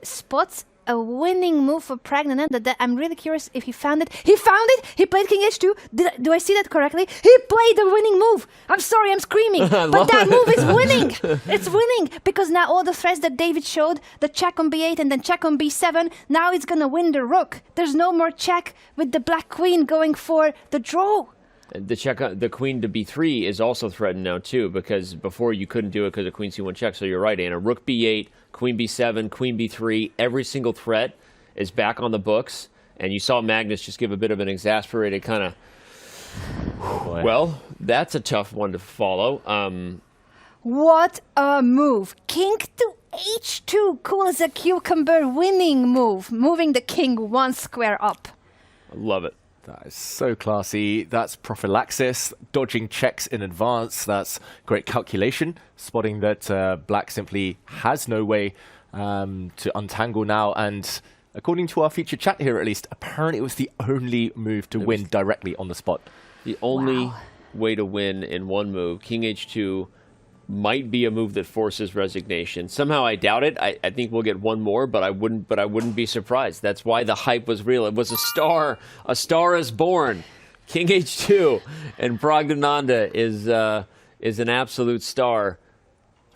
spots a winning move for praggananda that I'm really curious if he found it. He found it! He played king h2. Do I see that correctly? He played the winning move! I'm sorry, I'm screaming, but that move is winning! It's winning! Because now all the threats that David showed, the check on b8 and then check on b7, now it's gonna win the rook. There's no more check with the black queen going for the draw. The check, the queen to b3 is also threatened now too, because before you couldn't do it because of queen c1 check. So you're right, Anna. Rook b8, queen b7, queen b3. Every single threat is back on the books, and you saw Magnus just give a bit of an exasperated kind of. Well, that's a tough one to follow. What a move! King to h2, cool as a cucumber, winning move, moving the king one square up. I love it. That is so classy. That's prophylaxis, dodging checks in advance. That's great calculation, spotting that black simply has no way to untangle now. And according to our featured chat here, at least, apparently it was the only move to win directly on the spot. The only way to win in one move. King h2 might be a move that forces resignation. Somehow I doubt it. I think we'll get one more, but I wouldn't be surprised. That's why the hype was real. It was a star. A star is born. King h2 and praggananda is an absolute star.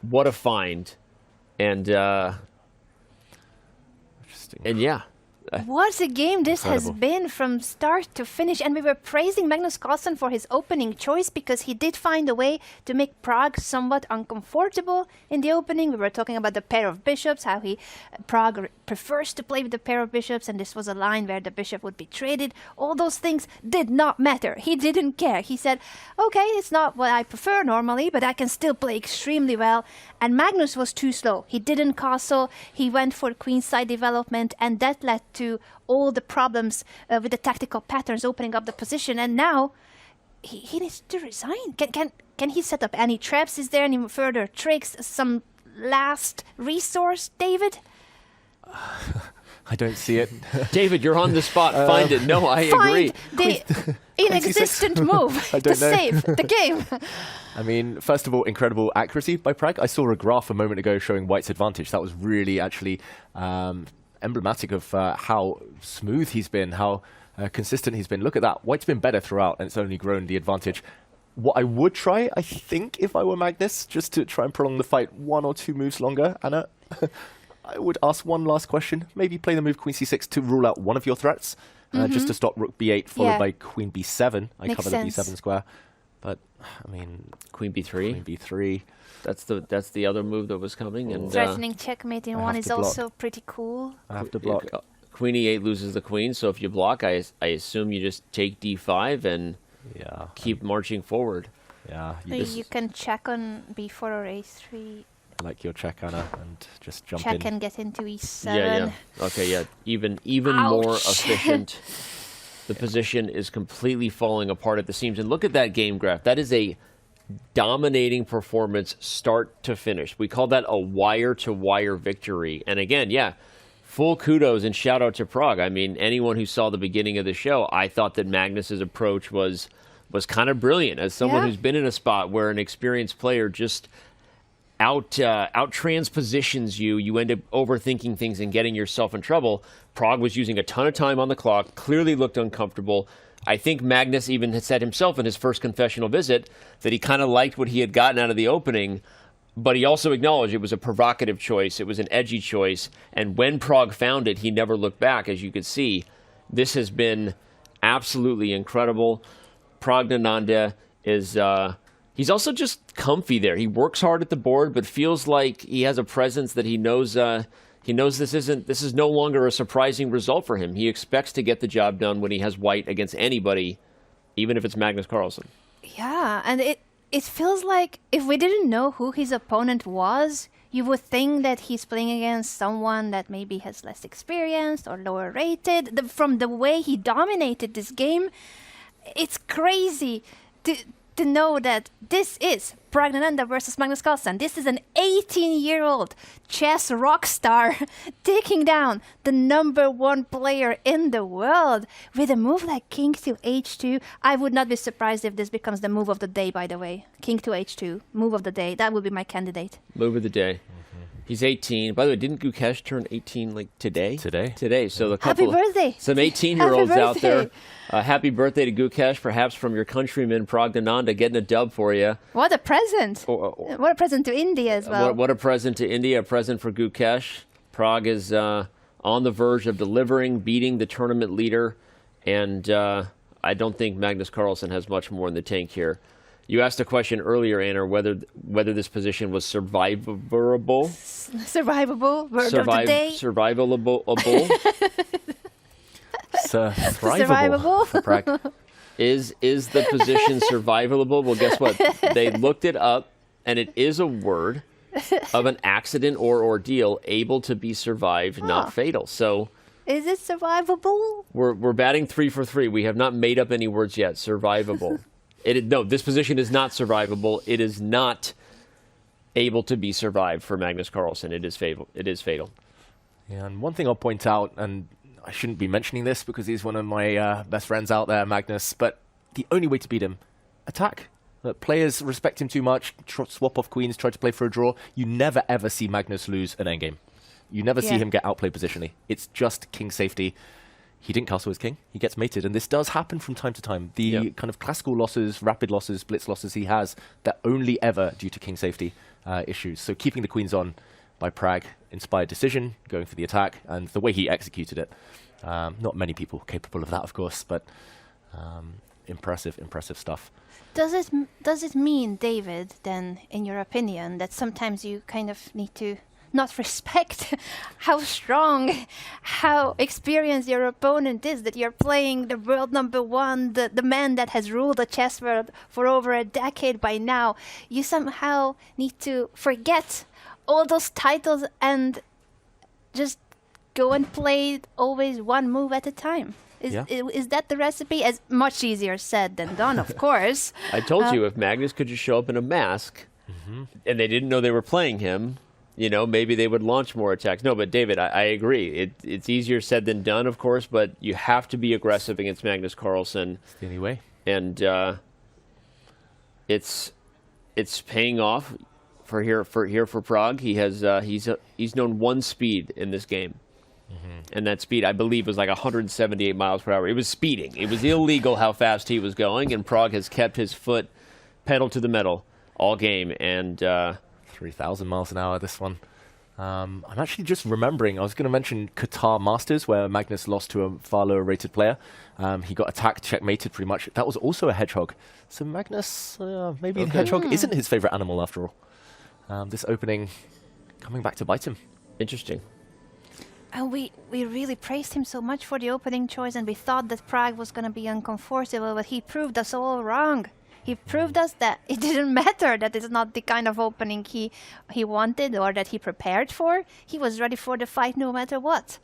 What a find. And yeah. What a game this has been from start to finish. And we were praising Magnus Carlsen for his opening choice because he did find a way to make pragg somewhat uncomfortable in the opening. We were talking about the pair of bishops, how pragg prefers to play with the pair of bishops, and this was a line where the bishop would be traded. All those things did not matter. He didn't care. He said, okay, it's not what I prefer normally, but I can still play extremely well. And Magnus was too slow. He didn't castle. He went for queenside development, and that led to all the problems with the tactical patterns opening up the position. And now he needs to resign. Can he set up any traps? Is there any further tricks? Some last resource, David? I don't see it. David, you're on the spot. Find it. No, I agree. The inexistent move to save the game. I mean, first of all, incredible accuracy by pragg. I saw a graph a moment ago showing white's advantage. That was really actually emblematic of how smooth he's been, how consistent he's been. Look at that. White's been better throughout, and it's only grown the advantage. What I would try, I think, if I were Magnus, just to try and prolong the fight 1 or 2 moves longer, Anna, I would ask one last question. Maybe play the move queen c6 to rule out one of your threats, just to stop rook b8, followed by queen b7. I cover the b7 square. But, I mean... Queen b3. Queen b3. That's the other move that was coming. And threatening checkmate in one is also pretty cool. I have to block. Queen e8 loses the queen, so if you block, I assume you just take d5 and keep marching forward. Yeah. You can check on b4 or a3. Like your check, Anna, and just jump check in. And get into e7. Yeah. Okay, yeah. Even more efficient. The position is completely falling apart at the seams. And look at that game graph. That is a dominating performance start to finish. We call that a wire-to-wire victory. And again, full kudos and shout-out to pragg. I mean, anyone who saw the beginning of the show, I thought that Magnus's approach was kind of brilliant. As someone who's been in a spot where an experienced player just out-transpositions you end up overthinking things and getting yourself in trouble. Pragg was using a ton of time on the clock, clearly looked uncomfortable. I think Magnus even had said himself in his first confessional visit that he kind of liked what he had gotten out of the opening, but he also acknowledged it was a provocative choice, it was an edgy choice, and when pragg found it, he never looked back, as you could see. This has been absolutely incredible. Praggananda is... he's also just comfy there. He works hard at the board, but feels like he has a presence that he knows this is no longer a surprising result for him. He expects to get the job done when he has white against anybody, even if it's Magnus Carlsen. Yeah, and it feels like if we didn't know who his opponent was, you would think that he's playing against someone that maybe has less experience or lower rated. From the way he dominated this game, it's crazy to know that this is praggananda versus Magnus Carlsen. This is an 18-year-old chess rock star taking down the #1 player in the world with a move like king to h2. I would not be surprised if this becomes the move of the day, by the way. King to h2, move of the day. That would be my candidate. Move of the day. He's 18. By the way, didn't Gukesh turn 18 like today? Today. So a couple Happy birthday. Some 18-year-olds Happy out there. birthday. Happy birthday to Gukesh, perhaps from your countryman Praggananda, getting a dub for you. What a present. What a present to India as well. What a present to India, a present for Gukesh. Pragg is on the verge of delivering, beating the tournament leader, and I don't think Magnus Carlsen has much more in the tank here. You asked a question earlier, Anna, whether this position was survivable. Survivable. Word of the day. Survivable. Survivable. For Pragg. Is the position survivable? Well, guess what? They looked it up, and it is a word of an accident or ordeal able to be survived, not fatal. So, is it survivable? We're batting 3 for 3. We have not made up any words yet. Survivable. No, this position is not survivable. It is not able to be survived for Magnus Carlsen. It is fatal. Yeah, and one thing I'll point out, and I shouldn't be mentioning this because he's one of my best friends out there, Magnus, but the only way to beat him, attack. Players respect him too much, swap off queens, try to play for a draw. You never, ever see Magnus lose an endgame. You never see him get outplayed positionally. It's just king safety. He didn't castle his king. He gets mated. And this does happen from time to time. The kind of classical losses, rapid losses, blitz losses he has, they're only ever due to king safety issues. So keeping the queens on by Pragg, inspired decision, going for the attack, and the way he executed it. Not many people capable of that, of course, but impressive stuff. Does it mean, David, then, in your opinion, that sometimes you kind of need to not respect how strong, how experienced your opponent is, that you're playing the world #1, the man that has ruled the chess world for over a decade by now? You somehow need to forget all those titles and just go and play always one move at a time. Is that the recipe? As much easier said than done, of course. I told you, if Magnus could just show up in a mask and they didn't know they were playing him, maybe they would launch more attacks. No, but David, I agree. It's easier said than done, of course, but you have to be aggressive against Magnus Carlsen. It's the only way. And it's paying off for Pragg. He has he's known one speed in this game. And that speed, I believe, was like 178 miles per hour. It was speeding. It was illegal how fast he was going, and Pragg has kept his foot pedal to the metal all game. And 3,000 miles an hour, this one. I'm actually just remembering, I was going to mention Qatar Masters, where Magnus lost to a far lower rated player. He got attacked, checkmated pretty much. That was also a hedgehog. So Magnus, maybe the hedgehog isn't his favorite animal after all. This opening coming back to bite him. Interesting. And we really praised him so much for the opening choice, and we thought that Pragg was going to be uncomfortable, but he proved us all wrong. He proved us that it didn't matter, that it's not the kind of opening he wanted or that he prepared for. He was ready for the fight no matter what.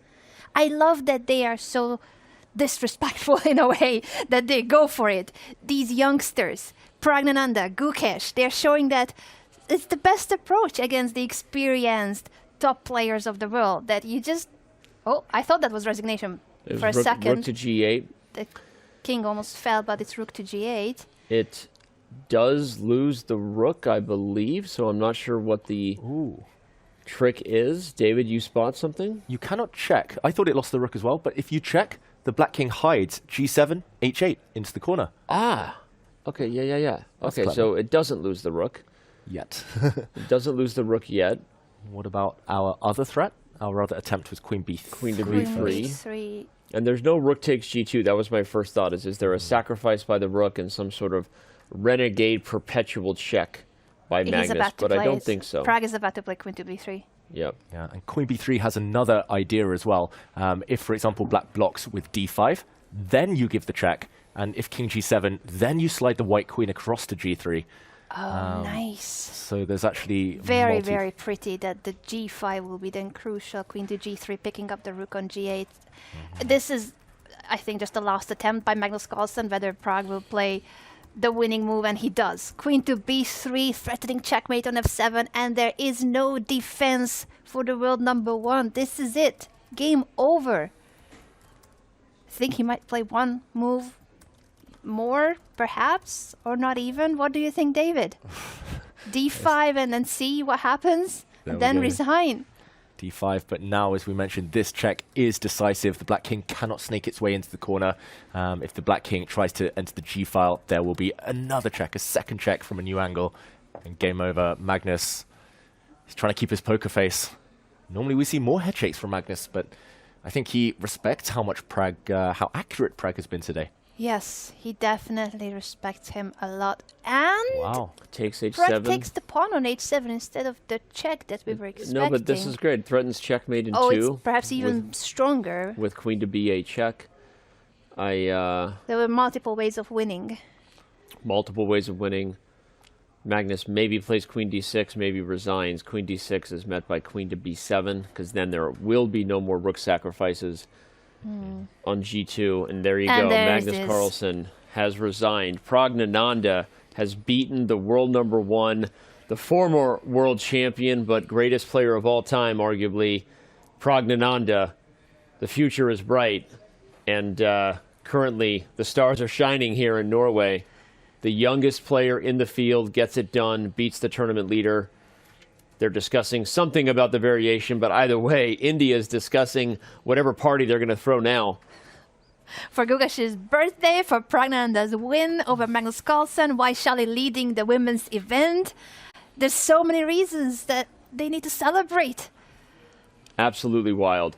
I love that they are so disrespectful in a way, that they go for it. These youngsters, praggananda, Gukesh, they're showing that it's the best approach against the experienced top players of the world, that you just... Oh, I thought that was resignation for a second. Rook to g8. The king almost fell, but it's rook to g8. It does lose the rook, I believe, so I'm not sure what the trick is. David, you spot something? You cannot check. I thought it lost the rook as well, but if you check, the black king hides g7, h8 into the corner. Ah, okay, yeah. That's okay, clever. so it doesn't lose the rook. Yet. It doesn't lose the rook yet. What about our other threat? Our other attempt was queen b3. Queen to Queen b3. b3. And there's no rook takes g2. That was my first thought. Is there a sacrifice by the rook and some sort of renegade perpetual check by Magnus? But I don't think so. Pragg is about to play queen to b3. Yep. Yeah, and queen b3 has another idea as well. If, for example, black blocks with d5, then you give the check. And if king g7, then you slide the white queen across to g3. Oh, nice. So there's actually very pretty that the g5 will be then crucial. Queen to g3, picking up the rook on g8. This is, I think, just the last attempt by Magnus Carlsen, whether Pragg will play the winning move, and he does. Queen to b3, threatening checkmate on f7, and there is no defense for the world #1. This is it. Game over. I think he might play one move more, perhaps, or not even. What do you think, David? d5 and then see what happens? There and we then go. resign. D5, but now, as we mentioned, this check is decisive. The black king cannot snake its way into the corner. If the black king tries to enter the G file, there will be another check, a second check from a new angle, and game over. Magnus is trying to keep his poker face. Normally we see more head shakes from Magnus, but I think he respects how much pragg, how accurate pragg has been today. Yes, he definitely respects him a lot. And Wow. Takes pragg h7. takes the pawn on h7 instead of the check that we were expecting. No, but this is great. Threatens checkmate in Oh, 2. it's perhaps even stronger. With queen to b8 check. There were multiple ways of winning. Multiple ways of winning. Magnus maybe plays queen d6, maybe resigns. Queen d6 is met by queen to b7, because then there will be no more rook sacrifices on g2. And there you And go. there's Magnus this. Carlsen has resigned. Praggananda has beaten the world number 1, the former world champion, but greatest player of all time, arguably, Praggananda. The future is bright. And currently, the stars are shining here in Norway. The youngest player in the field gets it done, beats the tournament leader. They're discussing something about the variation, but either way, India is discussing whatever party they're going to throw now. For Gugash's birthday, for Pragnanda's win over Magnus Carlsen, why Shally leading the women's event. There's so many reasons that they need to celebrate. Absolutely wild.